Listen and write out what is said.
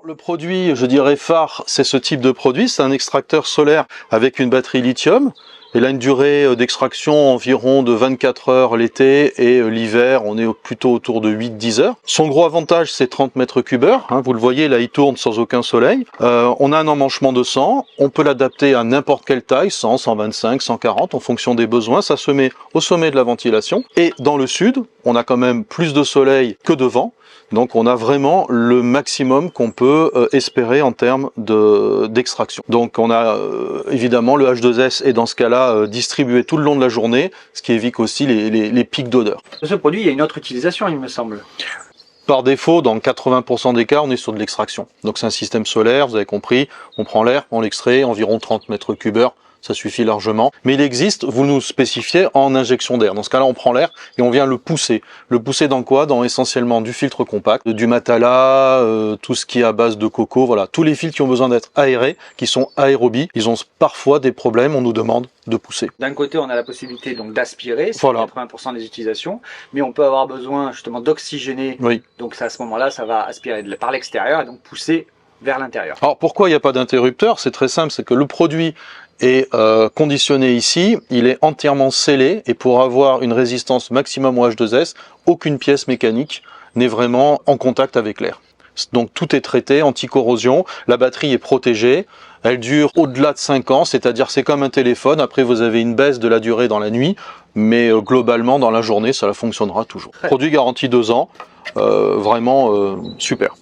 Le produit, je dirais phare, c'est ce type de produit. C'est un extracteur solaire avec une batterie lithium. Il a une durée d'extraction environ de 24 heures l'été et l'hiver, on est plutôt autour de 8-10 heures. Son gros avantage, c'est 30 mètres cubes heure. Vous le voyez, là, il tourne sans aucun soleil. On a un emmanchement de 100. On peut l'adapter à n'importe quelle taille, 100, 125, 140, en fonction des besoins. Ça se met au sommet de la ventilation. Et dans le sud, on a quand même plus de soleil que de vent. Donc on a vraiment le maximum qu'on peut espérer en termes d'extraction. Donc on a évidemment le H2S est dans ce cas-là distribué tout le long de la journée, ce qui évite aussi les pics d'odeur. Ce produit, il y a une autre utilisation, il me semble. Par défaut, dans 80% des cas, on est sur de l'extraction. Donc c'est un système solaire, vous avez compris, on prend l'air, on l'extrait, environ 30 mètres cubes heure. Ça suffit largement. Mais il existe, vous nous spécifiez, en injection d'air. Dans ce cas-là, on prend l'air et on vient le pousser. Le pousser dans quoi? Dans essentiellement du filtre compact, du Matala, tout ce qui est à base de coco, voilà. Tous les filtres qui ont besoin d'être aérés, qui sont aérobies, ils ont parfois des problèmes, on nous demande de pousser. D'un côté, on a la possibilité donc d'aspirer, c'est voilà. 80% des utilisations, mais on peut avoir besoin justement d'oxygéner. Oui. Donc à ce moment-là, ça va aspirer par l'extérieur et donc pousser vers l'intérieur. Alors pourquoi il n'y a pas d'interrupteur? C'est très simple, c'est que le produit est conditionné ici, il est entièrement scellé et pour avoir une résistance maximum au H2S, aucune pièce mécanique n'est vraiment en contact avec l'air. Donc tout est traité, anti-corrosion, la batterie est protégée, elle dure au-delà de 5 ans, c'est-à-dire c'est comme un téléphone, après vous avez une baisse de la durée dans la nuit, mais globalement dans la journée ça fonctionnera toujours. Produit garanti 2 ans, vraiment super.